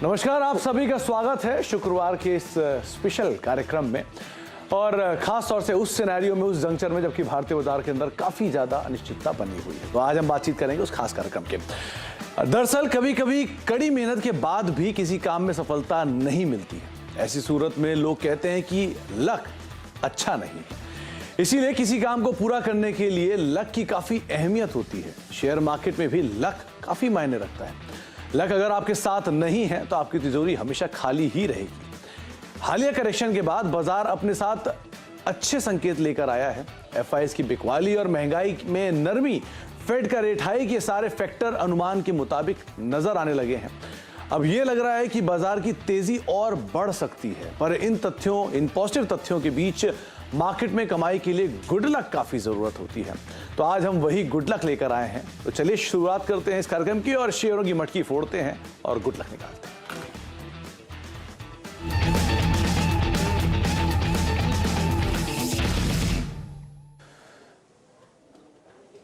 नमस्कार, आप सभी का स्वागत है शुक्रवार के इस स्पेशल कार्यक्रम में और खास तौर से उस सिनेरियो में, उस जंक्चर में जबकि भारतीय बाजार के अंदर काफी ज्यादा अनिश्चितता बनी हुई है। तो आज हम बातचीत करेंगे उस खास कार्यक्रम के। दरअसल कभी कभी कड़ी मेहनत के बाद भी किसी काम में सफलता नहीं मिलती है। ऐसी सूरत में लोग कहते हैं कि लक अच्छा नहीं है। इसीलिए किसी काम को पूरा करने के लिए लक की काफी अहमियत होती है। शेयर मार्केट में भी लक काफी मायने रखता है। लक अगर आपके साथ नहीं है तो आपकी तिजोरी हमेशा खाली ही रहेगी। हालिया करेक्शन के बाद बाजार अपने साथ अच्छे संकेत लेकर आया है। एफआईएस की बिकवाली और महंगाई में नरमी, फेड का रेट हाइक, ये सारे फैक्टर अनुमान के मुताबिक नजर आने लगे हैं। अब यह लग रहा है कि बाजार की तेजी और बढ़ सकती है, पर इन पॉजिटिव तथ्यों के बीच मार्केट में कमाई के लिए गुड लक काफी जरूरत होती है। तो आज हम वही गुड लक लेकर आए हैं। तो चलिए शुरुआत करते हैं इस कार्यक्रम की और शेयरों की मटकी फोड़ते हैं और गुड लक निकालते हैं।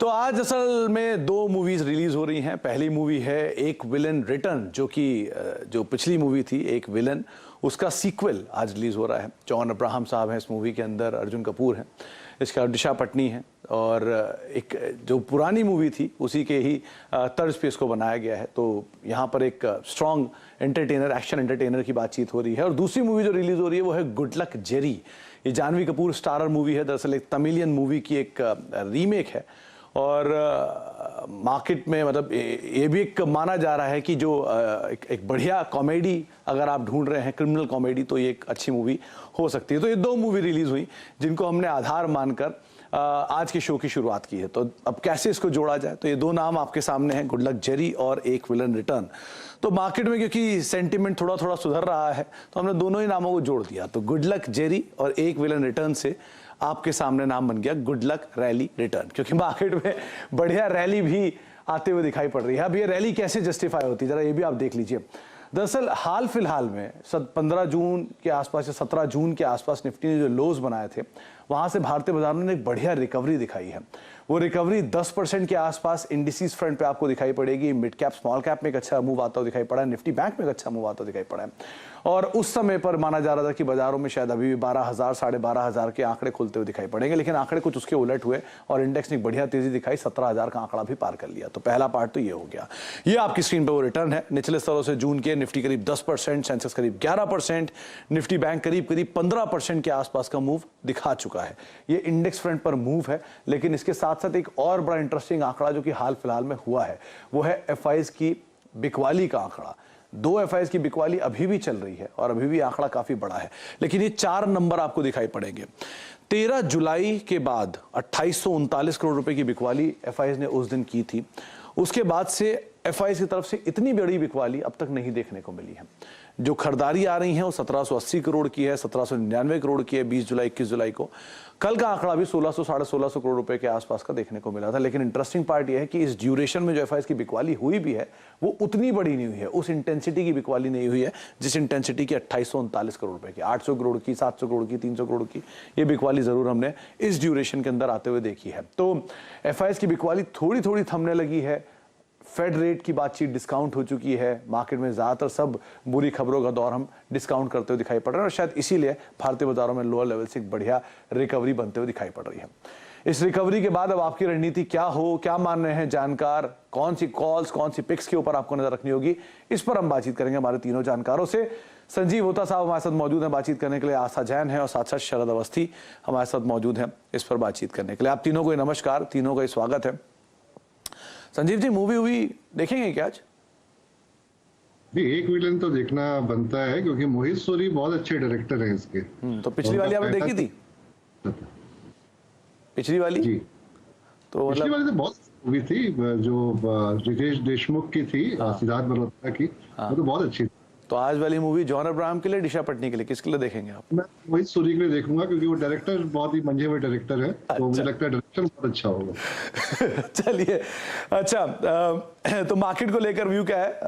तो आज असल में दो मूवीज रिलीज हो रही हैं। पहली मूवी है एक विलन रिटर्न, जो पिछली मूवी थी एक विलन, उसका सीक्वल आज रिलीज हो रहा है। जॉन अब्राहम साहब हैं इस मूवी के अंदर, अर्जुन कपूर हैं, इसका दिशा पटनी है और एक जो पुरानी मूवी थी उसी के ही तर्ज पे इसको बनाया गया है। तो यहाँ पर एक स्ट्रॉन्ग एंटरटेनर, एक्शन एंटरटेनर की बातचीत हो रही है। और दूसरी मूवी जो रिलीज हो रही है वो है गुड लक जेरी। ये जानवी कपूर स्टारर मूवी है। दरअसल एक तमिलियन मूवी की एक रीमेक है और मार्केट में मतलब ये भी एक माना जा रहा है कि जो एक बढ़िया कॉमेडी अगर आप ढूंढ रहे हैं, क्रिमिनल कॉमेडी, तो ये एक अच्छी मूवी हो सकती है। तो ये दो मूवी रिलीज हुई जिनको हमने आधार मानकर आज के शो की शुरुआत की है। तो अब कैसे इसको जोड़ा जाए, तो ये दो नाम आपके सामने हैं, गुड लक जेरी और एक विलन रिटर्न। तो मार्केट में क्योंकि सेंटिमेंट थोड़ा थोड़ा सुधर रहा है तो हमने दोनों ही नामों को जोड़ दिया। तो गुड लक जेरी और एक विलन रिटर्न से आपके सामने नाम बन गया गुड लक रैली रिटर्न, क्योंकि मार्केट में बढ़िया रैली भी आते हुए दिखाई पड़ रही है। अब ये रैली कैसे जस्टिफाई होती है जरा ये भी आप देख लीजिए। दरअसल हाल फिलहाल में 15 जून के आसपास या 17 जून के आसपास निफ्टी ने जो लोज बनाए थे वहां से भारतीय बाजार ने एक बढ़िया रिकवरी दिखाई है। वो रिकवरी 10% के आसपास इंडिसेस फ्रंट पे आपको दिखाई पड़ेगी। मिड कैप, स्मॉल कैप में एक अच्छा मूव आता हुआ दिखाई पड़ा है, निफ्टी बैंक में एक अच्छा मूव आता हुआ दिखाई पड़ा है। और उस समय पर माना जा रहा था कि बाजारों में शायद अभी भी 12,000, 12,500 के आंकड़े खुलते हुए दिखाई पड़ेंगे, लेकिन आंकड़े कुछ उसके उलट हुए और इंडेक्स ने बढ़िया तेजी दिखाई, 17,000 का आंकड़ा भी पार कर लिया। तो पहला पार्ट तो ये हो गया। ये आपकी स्क्रीन पर वो रिटर्न है। निचले स्तरों से जून के निफ्टी करीब 10%, सेंसेक्स करीब 11%, निफ्टी बैंक करीब 15% के आसपास का मूव दिखा चुका है। ये इंडेक्स फ्रंट पर मूव है, लेकिन इसके साथ साथ एक और बड़ा इंटरेस्टिंग आंकड़ा जो कि हाल फिलहाल में हुआ है वो है एफआईएस की बिकवाली का आंकड़ा। 2 एफआईएस की बिकवाली अभी भी चल रही है और अभी भी आंकड़ा काफी बड़ा है, लेकिन ये 4 नंबर आपको दिखाई पड़ेंगे। 13 जुलाई के बाद 2839 करोड़ रुपए की बिकवाली एफआईएस ने उस दिन की थी। उसके बाद से एफआईएस की तरफ से इतनी बड़ी बिकवाली अब तक नहीं देखने को मिली है। जो खरीदारी आ रही है वो 1780 करोड़ की है, 1799 करोड़ की है 20 जुलाई 21 जुलाई को। कल का आंकड़ा भी 1600 साढ़े 1600 करोड़ रुपए के आसपास का देखने को मिला था। लेकिन इंटरेस्टिंग पार्ट यह है कि इस ड्यूरेशन में जो एफआईएस की बिकवाली हुई भी है वो उतनी बड़ी नहीं हुई है, उस इंटेंसिटी की बिकवाली नहीं हुई है जिस इंटेंसिटी की 2839 करोड़ रुपए की, 800 करोड़ की, 700 करोड़ की, 300 करोड़ की ये बिकवाली जरूर हमने इस ड्यूरेशन के अंदर आते हुए देखी है। तो एफआईएस की बिकवाली थोड़ी थोड़ी थमने लगी है। फेड रेट की बातचीत डिस्काउंट हो चुकी है। मार्केट में ज्यादातर सब बुरी खबरों का दौर हम डिस्काउंट करते हुए दिखाई पड़ रहे हैं और शायद इसीलिए भारतीय बाजारों में लोअर लेवल से एक बढ़िया रिकवरी बनते हुए दिखाई पड़ रही है। इस रिकवरी के बाद अब आपकी रणनीति क्या हो, क्या मान रहे हैं जानकार, कौन सी कॉल्स, कौन सी पिक्स के ऊपर आपको नजर रखनी होगी, इस पर हम बातचीत करेंगे हमारे तीनों जानकारों से। संजीव होता साहब हमारे साथ मौजूद हैं बातचीत करने के लिए, आशा जैन है और साथ साथ शरद अवस्थी हमारे साथ मौजूद हैं इस पर बातचीत करने के लिए। आप तीनों को नमस्कार, तीनों का स्वागत है। संजीव जी, मूवी देखेंगे क्या आज? एक विलन तो देखना बनता है क्योंकि मोहित सूरी बहुत अच्छे डायरेक्टर हैं इसके। तो पिछली वाली आपने देखी थी? पिछली वाली जी, तो पिछली वाली तो बहुत मूवी थी जो रितेश देशमुख की थी, सिद्धार्थ मल्होत्रा की, वो तो बहुत अच्छी थी। तो आज वाली मूवी जॉन अब्राहम के लिए, दिशा पटनी के लिए, किसके लिए देखेंगे आप? मैं मोहित सूरी के लिए देखूंगा क्योंकि वो डायरेक्टर बहुत ही मंझे हुए डायरेक्टर है। तो मुझे लगता है डायरेक्शन बहुत अच्छा होगा। चलिए, अच्छा, तो मार्केट को लेकर व्यू क्या है,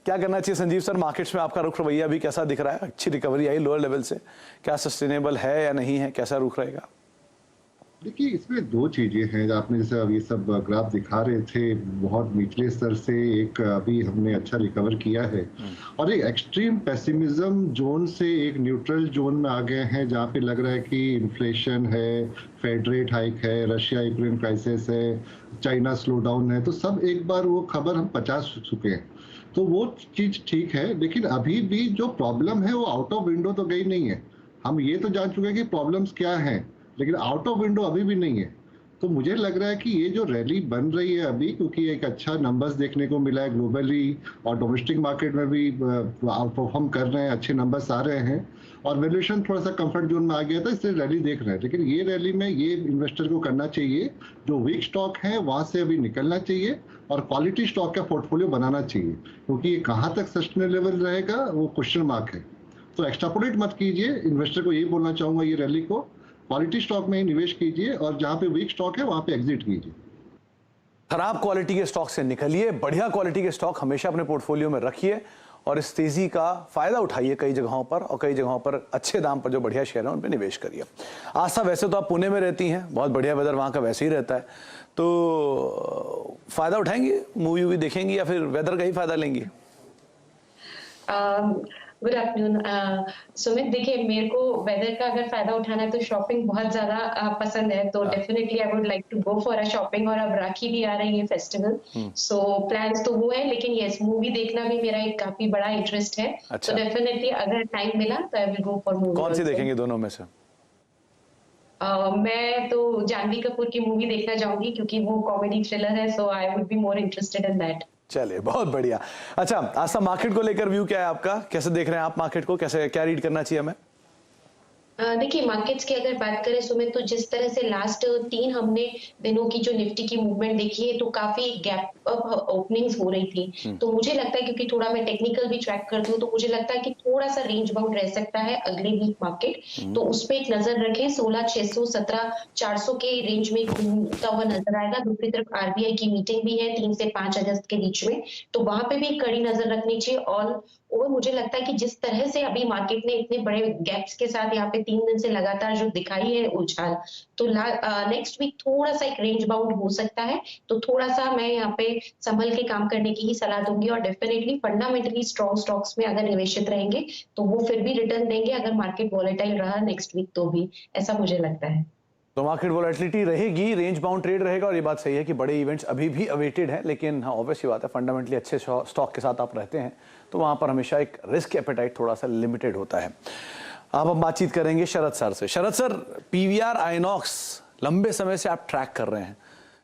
क्या करना चाहिए संजीव सर? मार्केट्स में आपका रुख रवैया भी कैसा दिख रहा है? अच्छी रिकवरी आई लोअर लेवल से, क्या सस्टेनेबल है या नहीं है, कैसा रुख रहेगा? देखिए, इसमें दो चीजें हैं। आपने जैसे अब ये सब ग्राफ दिखा रहे थे, बहुत निचले स्तर से एक अभी हमने अच्छा रिकवर किया है और एक एक्सट्रीम पेसिमिज्म जोन से एक न्यूट्रल जोन में आ गए हैं, जहाँ पे लग रहा है कि इन्फ्लेशन है, फेड रेट हाइक है, रशिया यूक्रेन क्राइसिस है, चाइना स्लो डाउन है, तो सब एक बार वो खबर हम 50 चुके हैं। तो वो चीज ठीक है, लेकिन अभी भी जो प्रॉब्लम है वो आउट ऑफ विंडो तो गई नहीं है। हम ये तो जान चुके हैं कि प्रॉब्लम्स क्या हैं, लेकिन आउट ऑफ विंडो अभी भी नहीं है। तो मुझे लग रहा है कि ये जो रैली बन रही है अभी, क्योंकि एक अच्छा नंबर्स देखने को मिला है ग्लोबली और डोमेस्टिक मार्केट में भी आउट परफॉर्म कर रहे हैं, अच्छे नंबर्स आ रहे हैं और वैल्यूएशन थोड़ा सा कंफर्ट जोन में आ गया था, इसलिए रैली देख रहे हैं। लेकिन ये रैली में ये इन्वेस्टर को करना चाहिए, जो वीक स्टॉक है वहां से अभी निकलना चाहिए और क्वालिटी स्टॉक का पोर्टफोलियो बनाना चाहिए, क्योंकि ये कहाँ तक सस्टेनेबल रहेगा वो क्वेश्चन मार्क है। तो एक्स्ट्रापोलेट मत कीजिए, इन्वेस्टर को यही बोलना चाहूंगा ये रैली को, क्वालिटी स्टॉक में ही निवेश कीजिए और जहां पे वीक स्टॉक है वहां पे एग्जिट कीजिए। खराब क्वालिटी के स्टॉक से निकलिए, बढ़िया क्वालिटी के स्टॉक हमेशा अपने पोर्टफोलियो में रखिए और इस तेजी का फायदा उठाइए कई जगहों पर, और कई जगहों पर अच्छे दाम पर जो बढ़िया शेयर है उन पर निवेश करिए। आस्था, वैसे तो आप पुणे में रहती हैं, बहुत बढ़िया वेदर वहाँ का वैसे ही रहता है, तो फायदा उठाएंगी, मूवी वूवी देखेंगी या फिर वेदर का ही फायदा लेंगी? Good afternoon Sumit. देखिए, मेरे को वेदर का अगर फायदा उठाना है तो शॉपिंग बहुत ज्यादा पसंद है, तो definitely I would like to go for a shopping. और अब राखी भी आ रही है फेस्टिवल, सो प्लान्स तो वो है, लेकिन यस, मूवी देखना भी मेरा एक काफी बड़ा इंटरेस्ट है। अच्छा। तो डेफिनेटली अगर टाइम मिला तो I will go for movie. कौन सी देखेंगे दोनों में से? मैं तो जानवी कपूर की मूवी देखना चाहूंगी, क्योंकि वो कॉमेडी थ्रिलर है, so I would be more interested in that. चलिए, बहुत बढ़िया। अच्छा, आस्था, मार्केट को लेकर व्यू क्या है आपका? कैसे देख रहे हैं आप मार्केट को? कैसे, क्या रीड करना चाहिए हमें? देखिए, मार्केट्स की अगर बात करें सुमित, तो जिस तरह से लास्ट 3 हमने दिनों की जो निफ्टी की मूवमेंट देखी है, तो काफी गैप अप ओपनिंग्स हो रही थी। तो मुझे लगता है, क्योंकि थोड़ा मैं टेक्निकल भी ट्रैक करती हूँ, तो मुझे लगता है कि थोड़ा सा रेंज बाउंड रह सकता है अगले वीक मार्केट। तो उस पर एक नजर रखें, 16,600 17,400 के रेंज में घूमता हुआ नजर आएगा। दूसरी तरफ आरबीआई की मीटिंग भी है 3 से 5 अगस्त के बीच में, तो वहां पे भी कड़ी नजर रखनी चाहिए। ऑल ओवर मुझे लगता है कि जिस तरह से अभी मार्केट ने इतने बड़े गैप्स के साथ यहाँ पे 3 दिन से लगातार जो दिखाई है उछाल, तो नेक्स्ट वीक थोड़ा सा एक रेंज बाउंड हो सकता है। तो थोड़ा सा मैं यहाँ पे संभल के काम करने की ही सलाह दूंगी, और डेफिनेटली फंडामेंटली स्ट्रॉन्ग स्टॉक्स में अगर निवेशित रहेंगे तो वो फिर भी रिटर्न देंगे, अगर मार्केट वॉलेटाइल रहा नेक्स्ट वीक तो भी, ऐसा मुझे लगता है। तो मार्केट वोलेटिलिटी रहेगी, रेंज बाउंड ट्रेड रहेगा, और ये बात सही है कि बड़े इवेंट्स अभी भी अवेटेड हैं, लेकिन हाँ, ऑब्वियस ही बात है, फंडामेंटली अच्छे स्टॉक के साथ आप रहते हैं तो वहां पर हमेशा एक रिस्क एपेटाइट थोड़ा सा लिमिटेड होता है। अब हम बातचीत करेंगे शरद सर से। शरद सर, पीवीआर आइनॉक्स लंबे समय से आप ट्रैक कर रहे हैं,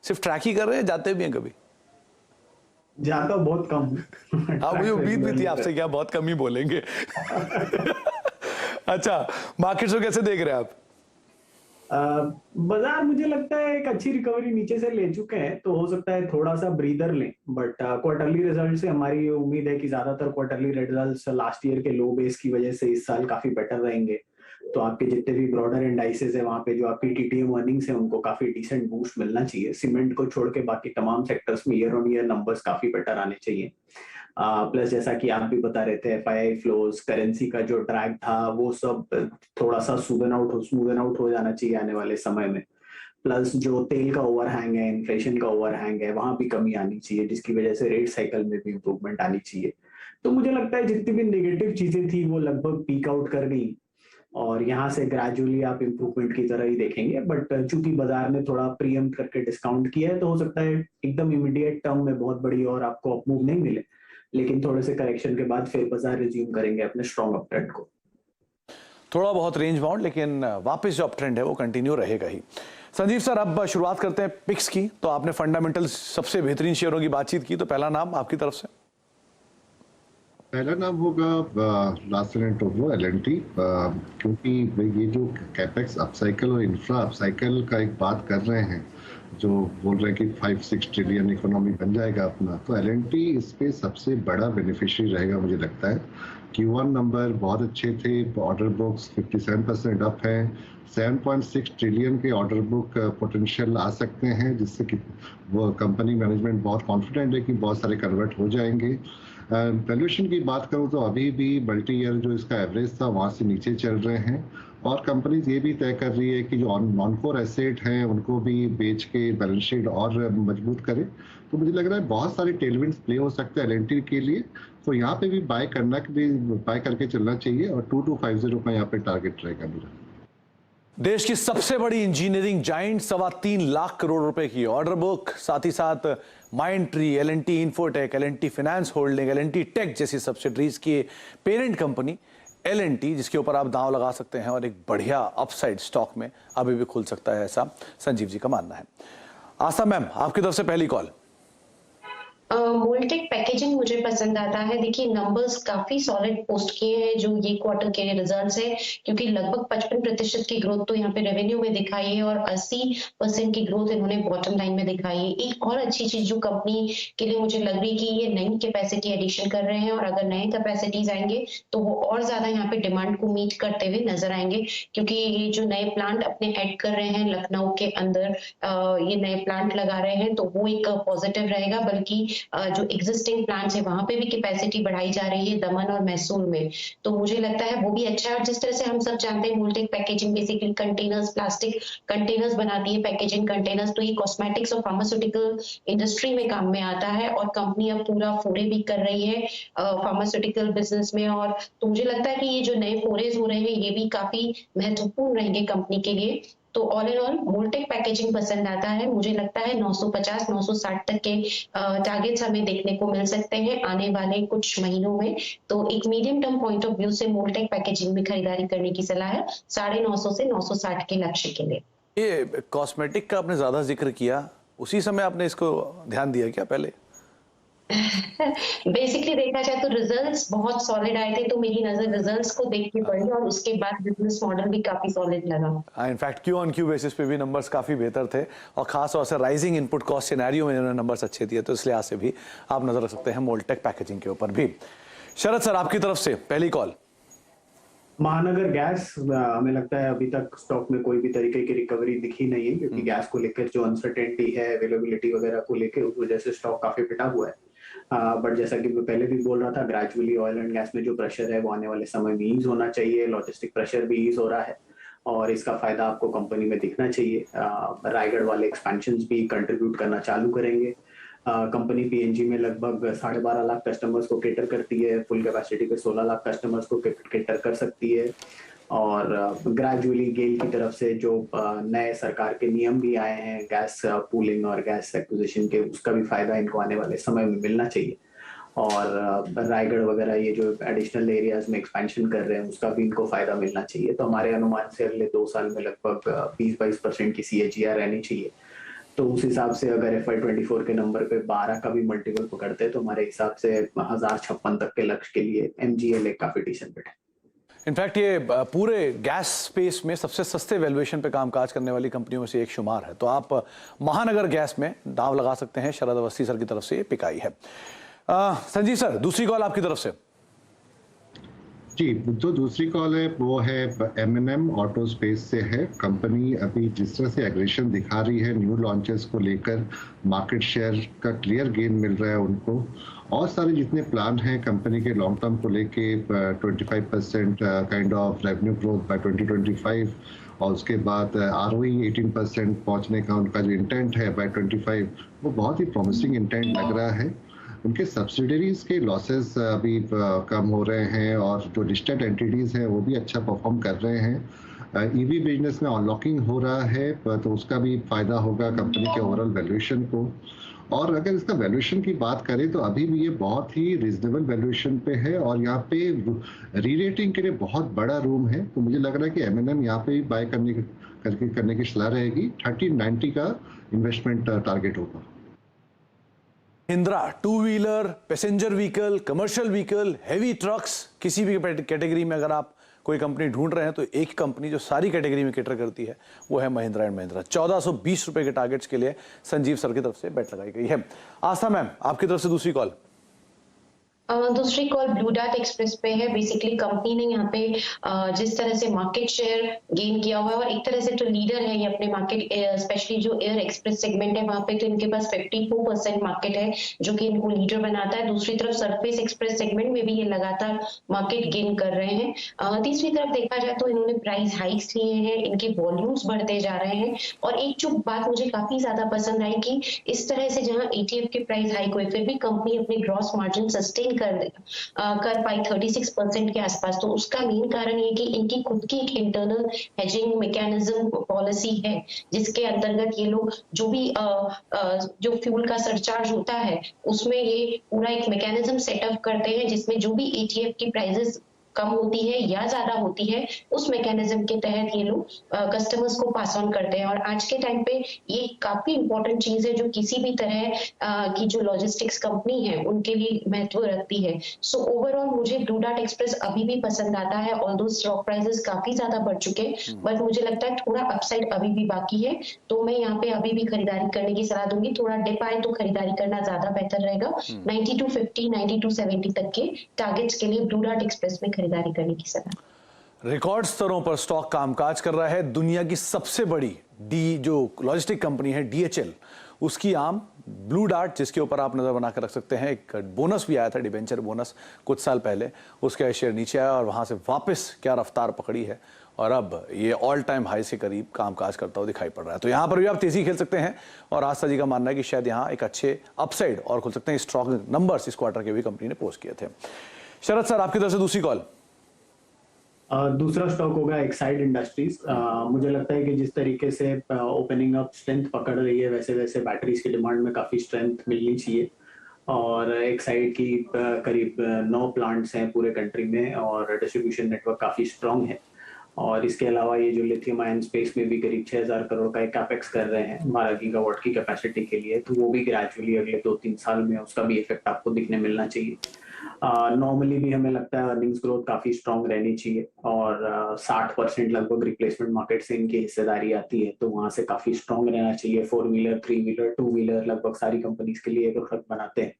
सिर्फ ट्रैक ही कर रहे हैं, जाते भी हैं कभी? जाता बहुत कम। हाँ, मुझे उम्मीद भी थी आपसे, क्या बहुत कम ही बोलेंगे। अच्छा, मार्केट को कैसे देख रहे हैं आप? बाजार मुझे लगता है एक अच्छी रिकवरी नीचे से ले चुके हैं, तो हो सकता है थोड़ा सा ब्रीदर लें, बट क्वार्टरली रिजल्ट से हमारी उम्मीद है कि ज्यादातर क्वार्टरली रिजल्ट्स लास्ट ईयर के लो बेस की वजह से इस साल काफी बेटर रहेंगे। तो आपके जितने भी ब्रॉडर इंडाइसेस है वहां पे जो आपकी टीटीएम अर्निंग्स है उनको काफी डिसेंट बूस्ट मिलना चाहिए। सीमेंट को छोड़ के बाकी तमाम सेक्टर्स में ईयर ऑन ईयर नंबर्स काफी बेटर आने चाहिए। प्लस जैसा कि आप भी बता रहे थे, एफआईआई फ्लोज, करेंसी का जो ड्रैग था वो सब थोड़ा सा स्मूदन आउट हो जाना चाहिए आने वाले समय में। प्लस जो तेल का ओवरहैंग है, इन्फ्लेशन का ओवरहैंग है, वहां भी कमी आनी चाहिए, जिसकी वजह से रेट साइकिल में भी इंप्रूवमेंट आनी चाहिए। तो मुझे लगता है जितनी भी नेगेटिव चीजें थी वो लगभग पीक आउट कर गई, और यहाँ से ग्रेजुअली आप इंप्रूवमेंट की तरह ही देखेंगे। बट चूंकि बाजार ने थोड़ा प्रीएम्प्ट करके डिस्काउंट किया है, तो हो सकता है एकदम इमीडिएट टर्म में बहुत बड़ी और आपको अपमूव नहीं मिले, लेकिन थोड़े से करेक्शन के बाद फिर बाजार रिज्यूम करेंगे अपने स्ट्रॉन्ग अपट्रेंड को। थोड़ा बहुत रेंज बाउंड, लेकिन वापस जो अपट्रेंड है वो कंटिन्यू रहेगा ही। संजीव सर, अब शुरुआत करते हैं पिक्स की। तो आपने फंडामेंटल सबसे बेहतरीन शेयरों की बातचीत की, तो पहला नाम आपकी तरफ से? पहला नाम होगा लार्सन एंड टोब्रो, एलएनटी, क्योंकि ये जो कैपेक्स अपसाइकल और इंफ्रा अपसाइकल का एक बात कर रहे हैं, जो बोल रहे हैं कि 5-6 ट्रिलियन इकोनॉमी बन जाएगा अपना, तो एलएनटी इस पे सबसे बड़ा बेनिफिशियरी रहेगा मुझे लगता है। Q1 नंबर बहुत अच्छे थे, ऑर्डर बुक्स 57% अप है, 7.6 ट्रिलियन के ऑर्डर बुक पोटेंशियल आ सकते हैं, जिससे कि वो कंपनी मैनेजमेंट बहुत कॉन्फिडेंट है कि बहुत सारे कन्वर्ट हो जाएंगे। वैल्यूएशन की बात करूं तो अभी भी मल्टी ईयर जो इसका एवरेज था वहां से नीचे चल रहे हैं, और कंपनीज ये भी तय कर रही है कि जो नॉन कोर एसेट हैं उनको भी बेच के बैलेंस शीट और मजबूत करे। तो मुझे लग रहा है बहुत सारे टेलविंड्स प्ले हो सकते हैं एल के लिए, तो यहाँ पे भी बाय करके चलना चाहिए और 2250 का यहाँ पे टारगेट रहेगा मेरा। देश की सबसे बड़ी इंजीनियरिंग जाइंट 3.25 लाख करोड़ रुपए की ऑर्डर बुक, साथ ही साथ Mindtree, L&T Infotech, L&T finance holding, L&T tech जैसी सब्सिडरीज की पेरेंट कंपनी L&T, जिसके ऊपर आप दांव लगा सकते हैं और एक बढ़िया अपसाइड स्टॉक में अभी भी खुल सकता है, ऐसा संजीव जी का मानना है। आस्था मैम, आपकी तरफ से पहली कॉल। मोल्टेक पैकेजिंग मुझे पसंद आता है। देखिए नंबर्स काफी सॉलिड पोस्ट किए हैं जो ये क्वार्टर के रिजल्ट्स है, क्योंकि लगभग 55% की ग्रोथ तो यहाँ पे रेवेन्यू में दिखाई है और 80% की ग्रोथ इन्होंने बॉटम लाइन में दिखाई है। एक और अच्छी चीज जो कंपनी के लिए मुझे लग रही है कि ये नई कैपेसिटी एडिशन कर रहे हैं और अगर नए कैपेसिटीज आएंगे तो वो और ज्यादा यहाँ पे डिमांड को मीट करते हुए नजर आएंगे, क्योंकि ये जो नए प्लांट अपने ऐड कर रहे हैं लखनऊ के अंदर, ये नए प्लांट लगा रहे हैं तो वो एक पॉजिटिव रहेगा। बल्कि जो एग्जिस्टिंग प्लांट्स है वहां पे भी कैपेसिटी बढ़ाई जा रही है दमन और मैसूर में, तो मुझे लगता है वो भी अच्छा है। और जिस तरह से हम सब जानते हैं Moldtek packaging basically containers, plastic containers बनाती है, पैकेजिंग कंटेनर्स, तो ये कॉस्मेटिक्स और फार्मास्यूटिकल इंडस्ट्री में काम में आता है और कंपनी अब पूरा फोरे भी कर रही है फार्मास्यूटिकल बिजनेस में। और तो मुझे लगता है कि ये जो नए फोरेज हो रहे हैं ये भी काफी महत्वपूर्ण रहेंगे कंपनी के लिए। तो all in all Moldtek packaging पसंद आता है। मुझे लगता है 950-960 तक के टारगेट्स हमें देखने को मिल सकते हैं आने वाले कुछ महीनों में। तो एक medium term point of view से मोल्टेक पैकेजिंग में खरीदारी करने की सलाह है 950 से 960 के लक्ष्य के लिए। ये कॉस्मेटिक का आपने ज्यादा जिक्र किया, उसी समय आपने इसको ध्यान दिया क्या पहले? बेसिकली देखा जाए तो रिजल्ट्स बहुत सॉलिड आए थे, तो मेरी नजर रिजल्ट्स को देख के पड़ी और उसके बाद बिजनेस मॉडल भी काफी सॉलिड लगा। In fact Q on Q basis पे भी नंबर्स काफी बेहतर थे और खास तौर से राइजिंग इनपुट कॉस्ट सिनेरियो में इन्होंने नंबर्स अच्छे दिए, तो इस लिहाज से भी आप नजर रख सकते हैं मोल्टेक पैकेजिंग के ऊपर भी। शरद सर, आपकी तरफ से पहली कॉल। महानगर गैस, हमें लगता है अभी तक स्टॉक में कोई भी तरीके की रिकवरी दिखी नहीं है, क्योंकि गैस को लेकर जो अनसर्टेनिटी है अवेलेबिलिटी वगैरह को लेकर, उस वजह से स्टॉक काफी पिटा हुआ है। बट जैसा कि मैं पहले भी बोल रहा था, ग्रेजुअली ऑयल एंड गैस में जो प्रेशर है वो आने वाले समय में ईज होना चाहिए, लॉजिस्टिक प्रेशर भी ईज हो रहा है और इसका फायदा आपको कंपनी में दिखना चाहिए। रायगढ़ वाले एक्सपेंशंस भी कंट्रीब्यूट करना चालू करेंगे। कंपनी पीएनजी में लगभग 12.5 लाख कस्टमर्स को केटर करती है, फुल कैपेसिटी पे 16 लाख कस्टमर्स को केटर कर सकती है। और ग्रेजुअली गेल की तरफ से जो नए सरकार के नियम भी आए हैं गैस पूलिंग और गैस एक्विजिशन के, उसका भी फायदा इनको आने वाले समय में मिलना चाहिए। और रायगढ़ वगैरह ये जो एडिशनल एरियाज में एक्सपेंशन कर रहे हैं उसका भी इनको फायदा मिलना चाहिए। तो हमारे अनुमान से अगले 2 साल में लगभग 20-22% की CAGR रहनी चाहिए। तो उस हिसाब से अगर FY24 के नंबर पे 12 का भी मल्टीपल पकड़ते हैं तो हमारे हिसाब से 1056 तक के लक्ष्य के लिए MGL एक काफी डिसेंट बेट है। इनफैक्ट ये पूरे गैस स्पेस में सबसे सस्ते वैल्यूएशन पे कामकाज करने वाली कंपनियों में से एक शुमार है, तो आप महानगर गैस में दांव लगा सकते हैं। शरद अवस्थी सर की तरफ से ये पिक आई है। संजीव सर, दूसरी कॉल आपकी तरफ से। जी, जो दूसरी कॉल है वो है M&M ऑटो स्पेस से है। कंपनी अभी जिस तरह से एग्रेशन दिखा रही है न्यू लॉन्चेस को लेकर, मार्केट शेयर का क्लियर गेन मिल रहा है उनको, और सारे जितने प्लान हैं कंपनी के लॉन्ग टर्म को लेके 25% kind of revenue growth by 2025 और उसके बाद ROE 18% पहुंचने का उनका जो इंटेंट है बाय 25, वो बहुत ही प्रॉमिसिंग इंटेंट लग रहा है। उनके सब्सिडरीज के लॉसेस अभी कम हो रहे हैं और जो लिस्टेड एंटिटीज हैं वो भी अच्छा परफॉर्म कर रहे हैं। EV बिजनेस में अनलॉकिंग हो रहा है तो उसका भी फायदा होगा कंपनी के ओवरऑल वैल्यूएशन को। और अगर इसका वैल्यूएशन की बात करें तो अभी भी ये बहुत ही रीजनेबल वैल्यूएशन पे है और यहाँ पे री रेटिंग के लिए बहुत बड़ा रूम है। तो मुझे लग रहा है कि M&M यहाँ पे बाय करने की सलाह रहेगी। 1390 का इन्वेस्टमेंट टारगेट होगा। Mahindra two wheeler, passenger vehicle, commercial vehicle, heavy trucks, किसी भी कैटेगरी में अगर आप कोई कंपनी ढूंढ रहे हैं तो एक कंपनी जो सारी कैटेगरी में कैटर करती है वो है महिंद्रा एंड महिंद्रा। 1420 रुपए के टारगेट्स के लिए संजीव सर की तरफ से बेट लगाई गई है। आस्था मैम, आपकी तरफ से दूसरी कॉल। दूसरी कॉल ब्लू डार्ट एक्सप्रेस पे है। बेसिकली कंपनी ने यहाँ पे जिस तरह से मार्केट शेयर गेन किया हुआ है और एक तरह से तो लीडर है ये अपने मार्केट, स्पेशली जो एयर एक्सप्रेस सेगमेंट है वहां पे तो इनके पास 54% मार्केट है जो कि इनको लीडर बनाता है। दूसरी तरफ सरफेस एक्सप्रेस सेगमेंट में भी ये लगातार मार्केट गेन कर रहे हैं। तीसरी तरफ देखा जाए तो इन्होंने प्राइस हाइक्स लिए हैं, इनके वॉल्यूम्स बढ़ते जा रहे हैं। और एक जो बात मुझे काफी ज्यादा पसंद आई कि इस तरह से जहां ETF के प्राइस हाइक हुए फिर भी कंपनी अपनी ग्रॉस मार्जिन सस्टेन कर पाई 36% के आसपास। तो उसका मेन कारण ये कि इनकी खुद की एक इंटरनल हेजिंग मैकेनिज्म पॉलिसी है जिसके अंतर्गत ये लोग जो भी जो फ्यूल का सरचार्ज होता है उसमें ये पूरा एक मैकेनिज्म सेटअप करते हैं जिसमें जो भी ETF की प्राइसेस कम होती है या ज्यादा होती है उस मैकेनिज्म के तहत ये लोग कस्टमर्स को पास ऑन करते हैं। और आज के टाइम पे ये काफी इंपॉर्टेंट चीज है जो किसी भी तरह की जो लॉजिस्टिक्स कंपनी है उनके लिए महत्व रखती है। सो ओवरऑल मुझे ब्लू डार्ट एक्सप्रेस अभी भी पसंद आता है। ऑल्दो स्टॉक प्राइसेस काफी ज्यादा बढ़ चुके हैं बट मुझे लगता है थोड़ा अपसाइड अभी भी बाकी है। तो मैं यहाँ पे अभी भी खरीदारी करने की सलाह दूंगी। थोड़ा डिप आए तो खरीदारी करना ज्यादा बेहतर रहेगा। 9250 9270 तक के टारगेट्स के लिए ब्लू डार्ट एक्सप्रेस में खरीदारी करने की सलाह। रिकॉर्ड स्तरों पर स्टॉक कामकाज कर रहा है। दुनिया की सबसे बड़ी जो लॉजिस्टिक कंपनी है DHL, उसकी आम ब्लू डार्ट, जिसके ऊपर आप नजर बनाकर रख सकते हैं। एक बोनस भी आया था, डिबेंचर बोनस कुछ साल पहले, उसका शेयर नीचे आया और वहां से वापस क्या रफ्तार पकड़ी है और अब ये ऑल टाइम हाई से करीब कामकाज करता हुआ दिखाई पड़ रहा है। तो यहां पर भी आप तेजी खेल सकते हैं और आस्था जी का मानना है कि शायद यहां एक अच्छे अपसाइड और खुल सकते हैं। स्ट्रॉन्ग नंबर्स इस क्वार्टर के भी कंपनी ने पोस्ट किए थे। शरद सर, आपकी तरफ से दूसरी कॉल। दूसरा स्टॉक होगा एक्साइड इंडस्ट्रीज। मुझे लगता है कि जिस तरीके से ओपनिंग अप स्ट्रेंथ पकड़ रही है वैसे वैसे बैटरीज की डिमांड में काफी स्ट्रेंथ मिलनी चाहिए। और एक्साइड की करीब 9 प्लांट्स हैं पूरे कंट्री में और डिस्ट्रीब्यूशन नेटवर्क काफी स्ट्रांग है। और इसके अलावा ये जो लिथियम आयन स्पेस में भी करीब 6000 करोड़ का एक कैपेक्स कर रहे हैं 12 गीगावाट की कैपेसिटी के लिए, तो वो भी ग्रेजुअली अगले 2-3 साल में उसका भी इफेक्ट आपको दिखने मिलना चाहिए। नॉर्मली भी हमें लगता है अर्निंग्स ग्रोथ काफी स्ट्रांग रहनी चाहिए और 60% लगभग रिप्लेसमेंट मार्केट से इनकी हिस्सेदारी आती है, तो वहां से काफी स्ट्रांग रहना चाहिए। 4 व्हीलर 3 व्हीलर 2 व्हीलर लगभग सारी कंपनीज के लिए प्रोडक्ट बनाते हैं।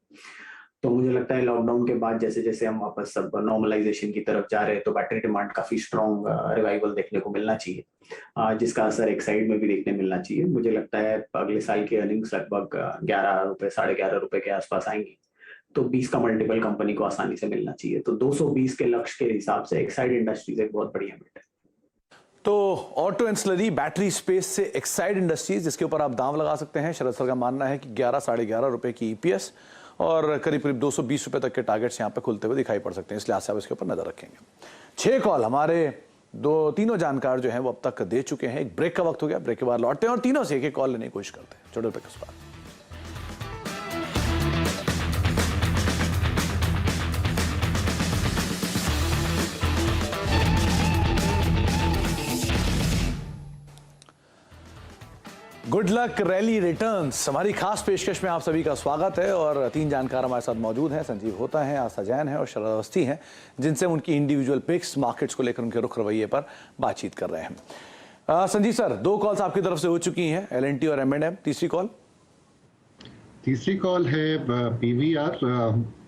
तो मुझे लगता है लॉकडाउन के बाद जैसे जैसे हम वापस सब नॉर्मलाइजेशन की तरफ जा रहे हैं तो बैटरी डिमांड काफी स्ट्रांग रिवाइवल देखने को मिलना चाहिए, जिसका असर एक्साइड में भी देखने मिलना चाहिए। मुझे लगता है अगले साल की अर्निंग्स लगभग 11 रुपए 11.5 रुपए के आसपास आएंगी, तो 20 का मल्टीपल कंपनी को आसानी से मिलना चाहिए। तो 220 के लक्ष्य के हिसाब से एक्साइड इंडस्ट्रीज एक बहुत बढ़िया बेट है। तो ऑटो एंसिलरी बैटरी स्पेस से एक्साइड इंडस्ट्रीज, जिसके ऊपर आप दांव लगा सकते हैं। शरद सर का मानना है कि 11 साढ़े 11 रुपए की EPS और करीब करीब 220 रुपए तक के टारगेट्स यहाँ पे खुलते हुए दिखाई पड़ सकते हैं, इसलिए आप इसके ऊपर नजर रखेंगे। 6 कॉल हमारे तीनों जानकार जो हैं वो अब तक दे चुके हैं। एक ब्रेक का वक्त हो गया, ब्रेक के बाद लौटते हैं और तीनों से एक कॉल लेने की कोशिश करते हैं। छोटे ब्रेक के बाद गुड लक रैली रिटर्न्स, हमारी खास पेशकश में आप सभी का स्वागत है। और 3 जानकार हमारे साथ मौजूद हैं। संजीव होता है, आस्था जैन है और शरद अवस्थी हैं, जिनसे उनकी इंडिविजुअल पिक्स, मार्केट्स को लेकर उनके रुख रवैये पर बातचीत कर रहे हैं। संजीव सर, 2 कॉल्स आपकी तरफ से हो चुकी हैं, L&T और M&M। तीसरी कॉल है PVR।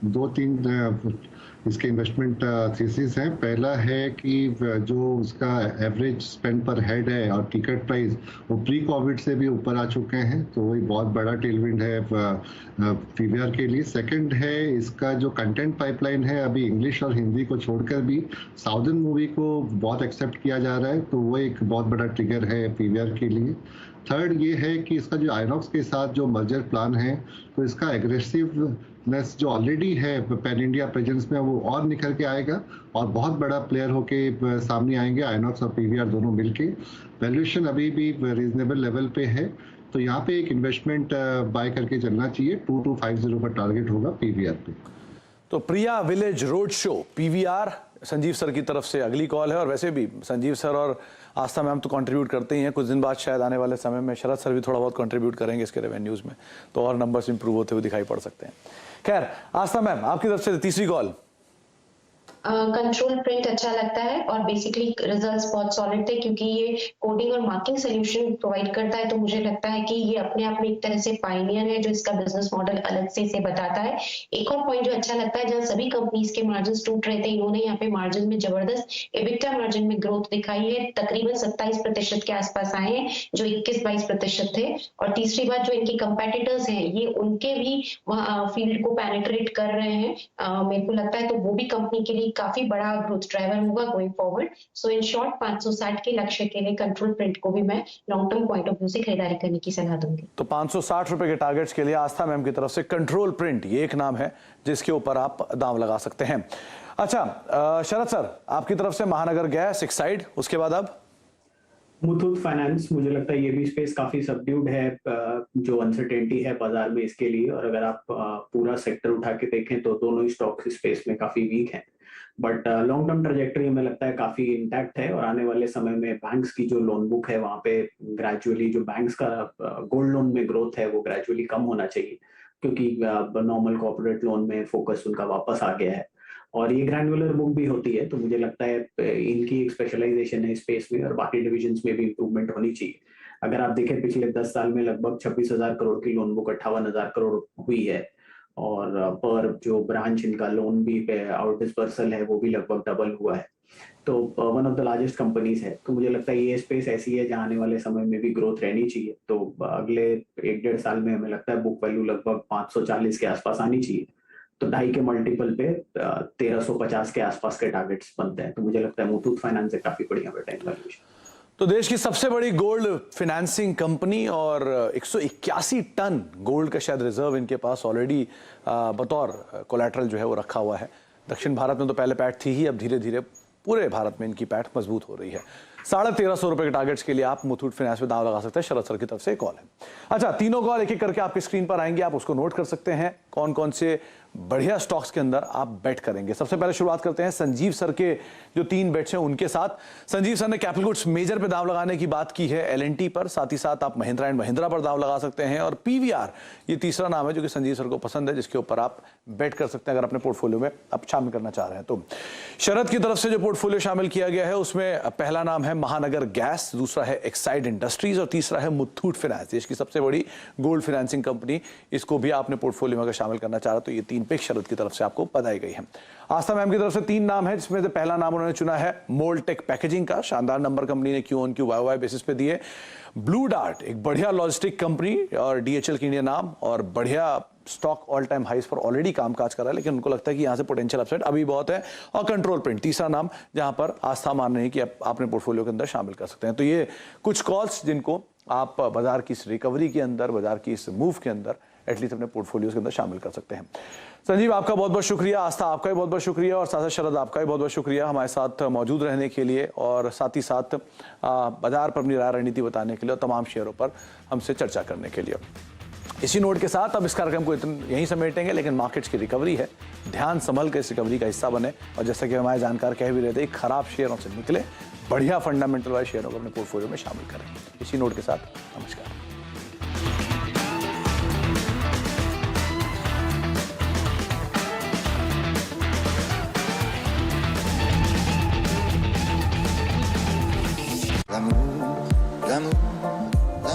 2-3 इसके इन्वेस्टमेंट थीसिस हैं। पहला है कि जो उसका एवरेज स्पेंड पर हेड है और टिकट प्राइस वो प्री कोविड से भी ऊपर आ चुके हैं, तो वही बहुत बड़ा टेलविंड है PVR के लिए। सेकंड है इसका जो कंटेंट पाइपलाइन है, अभी इंग्लिश और हिंदी को छोड़कर भी साउदर्न मूवी को बहुत एक्सेप्ट किया जा रहा है, तो वो एक बहुत बड़ा ट्रिगर है PVR के लिए। थर्ड ये है कि इसका जो आइनॉक्स के साथ जो मर्जर प्लान है, तो इसका एग्रेसिवनेस जो ऑलरेडी है पैन इंडिया प्रेजेंस में वो और निखर के आएगा और बहुत बड़ा प्लेयर होके सामने आएंगे आइनॉक्स और PVR दोनों मिलके। वैल्यूएशन अभी भी रीजनेबल लेवल पे है, तो यहाँ पे एक इन्वेस्टमेंट बाय करके चलना चाहिए। 2250 का टारगेट होगा PVR पे। तो Priya village road show PVR Sanjeev sir की तरफ से अगली कॉल है। और वैसे भी संजीव सर और आस्था मैम तो कंट्रीब्यूट करते ही हैं, कुछ दिन बाद शायद आने वाले समय में शरद सर भी थोड़ा बहुत कंट्रीब्यूट करेंगे इसके रेवेन्यूज में, तो और नंबर्स इंप्रूव होते हुए दिखाई पड़ सकते हैं। खैर, आस्था मैम आपकी तरफ से तीसरी कॉल। कंट्रोल प्रिंट अच्छा लगता है और बेसिकली रिजल्ट्स बहुत सॉलिड थे क्योंकि ये कोडिंग और मार्किंग सोल्यूशन प्रोवाइड करता है, तो मुझे लगता है कि ये अपने आप में एक तरह से पायनियर है जो इसका बिजनेस मॉडल अलग से इसे बताता है। एक और पॉइंट जो अच्छा लगता है, जहाँ सभी कंपनीज के मार्जिन टूट रहे थे, इन्होंने यहाँ पे मार्जिन में जबरदस्त एबिटा मार्जिन में ग्रोथ दिखाई है, तकरीबन 27% के आसपास आए हैं जो 21-22% थे। और तीसरी बात, जो इनके कंपेटिटर्स हैं ये उनके भी फील्ड को पेनिट्रेट कर रहे हैं, मेरे को लगता है, तो वो भी कंपनी के लिए काफी बड़ा ग्रोथ ड्राइवर होगा going forward. So in short 560 के लक्ष्य के लिए कंट्रोल प्रिंट को भी मैं long term point of view से खरीदारी करने की सलाह दूंगी। तो 560 रुपए के टारगेट्स के लिए आस्था मैम की तरफ से कंट्रोल प्रिंट ये एक नाम है जिसके ऊपर आप दांव लगा सकते हैं। अच्छा शरद सर, आपकी तरफ से महानगर गैस, एक्साइड, उसके बाद अब मुथूट फाइनेंस, मुझे लगता है ये भी स्पेस काफी सबड्यूड है, जो अनसर्टेनिटी है बाजार में इसके लिए, और अगर आप पूरा सेक्टर उठा के देखें तो दोनों ही स्टॉक्स स्पेस में काफी वीक हैं, बट लॉन्ग टर्म ट्रेजेक्टरी हमें लगता है काफी इंटैक्ट है। और आने वाले समय में बैंक्स की जो लोन बुक है वहां पे ग्रेजुअली जो बैंक्स का गोल्ड लोन में ग्रोथ है वो ग्रेजुअली कम होना चाहिए, क्योंकि नॉर्मल कॉर्पोरेट लोन में फोकस उनका वापस आ गया है और ये ग्रैन्युलर बुक भी होती है, तो मुझे लगता है इनकी एक स्पेशलाइजेशन है स्पेस में और बाकी डिविजन्स में भी इंप्रूवमेंट होनी चाहिए। अगर आप देखें पिछले 10 साल में लगभग 26,000 करोड़ की लोन बुक 58,000 करोड़ हुई है, और पर जो ब्रांच इनका लोन भी आउट डिस्पर्सल है वो भी लगभग डबल हुआ है, तो one of the largest companies है। तो मुझे लगता है ये स्पेस ऐसी है जहां आने वाले समय में भी ग्रोथ रहनी चाहिए। तो अगले 1-1.5 साल में हमें लगता है बुक वैल्यू लगभग 540 के आसपास आनी चाहिए, तो 2.5 के मल्टीपल पे 1350 के आसपास के टारगेट्स बनते हैं। तो मुझे लगता है मुथूट फाइनेंस एक काफी बढ़िया टाइम वैल्यूएशन। तो देश की सबसे बड़ी गोल्ड फिनेंसिंग कंपनी और 181 टन गोल्ड का शायद रिजर्व इनके पास ऑलरेडी बतौर कोलैटरल जो है वो रखा हुआ है। दक्षिण भारत में तो पहले पैठ थी ही, अब धीरे धीरे पूरे भारत में इनकी पैठ मजबूत हो रही है। 1350 रुपए के टारगेट्स के लिए आप मुथूट फाइनेंस में दांव लगा सकते हैं। शरद सर की तरफ से कॉल है। अच्छा, तीनों कॉल एक एक करके आपकी स्क्रीन पर आएंगे, आप उसको नोट कर सकते हैं कौन कौन से बढ़िया स्टॉक्स के अंदर आप बेट करेंगे। सबसे पहले शुरुआत करते हैं संजीव सर के जो 3 बेट्स हैं उनके साथ। संजीव सर ने कैपिटल गुड्स मेजर पे दांव लगाने की बात की है, एल&टी पर, साथ ही साथ आप महिंद्रा एंड महिंद्रा पर दांव लगा सकते हैं, और पीवीआर ये तीसरा नाम है जो कि संजीव सर को पसंद है, जिसके ऊपर आप बेट कर सकते हैं अगर अपने पोर्टफोलियो में आप शामिल करना चाह रहे हैं। तो शरद की तरफ से जो पोर्टफोलियो शामिल किया गया है उसमें पहला नाम है महानगर गैस, दूसरा है एक्साइड इंडस्ट्रीज और तीसरा है मुथूट फाइनेंस, देश की सबसे बड़ी गोल्ड फाइनेंसिंग कंपनी। इसको भी आपने पोर्टफोलियो में अगर शामिल करना चाह रहे तो ये 3 पिक शरद की तरफ से आपको बताई गई है। आस्था मैम की तरफ से 3 नाम है, जिसमें से पहला नाम उन्होंने चुना है मोल्टेक पैकेजिंग का, शानदार नंबर कंपनी ने Q on Q Y basis पे दिए। ब्लू डार्ट एक बढ़िया लॉजिस्टिक कंपनी और डीएचएल की इंडिया नाम, और बढ़िया स्टॉक ऑल टाइम हाइस पर ऑलरेडी कामकाज कर रहा है, लेकिन उनको लगता है कि यहां से पोटेंशियल अपसाइड अभी बहुत है। और कंट्रोल प्रिंट तीसरा नाम, जहां पर आस्था मान रहे हैं कि आप अपने पोर्टफोलियो के अंदर शामिल कर सकते हैं। तो ये कुछ कॉल्स जिनको आप बाजार की इस रिकवरी के अंदर, बाजार की इस मूव के अंदर एटलीस्ट अपने पोर्टफोलियोज के अंदर शामिल कर सकते हैं। संजीव आपका बहुत बहुत शुक्रिया, आस्था आपका भी बहुत बहुत शुक्रिया, और साथ शरद आपका भी बहुत बहुत शुक्रिया हमारे साथ मौजूद रहने के लिए, और साथ ही साथ बाजार पर अपनी राय रणनीति बताने के लिए और तमाम शेयरों पर हमसे चर्चा करने के लिए। इसी नोट के साथ अब इस कार्यक्रम को यहीं समेटेंगे, लेकिन मार्केट्स की रिकवरी है, ध्यान संभल कर इस रिकवरी का हिस्सा बने, और जैसा कि हमारे जानकार कह भी रहे थे, खराब शेयरों से निकले, बढ़िया फंडामेंटल वाले शेयरों को अपने पोर्टफोलियो में शामिल करें। इसी नोट के साथ नमस्कार। L'amour, l'amour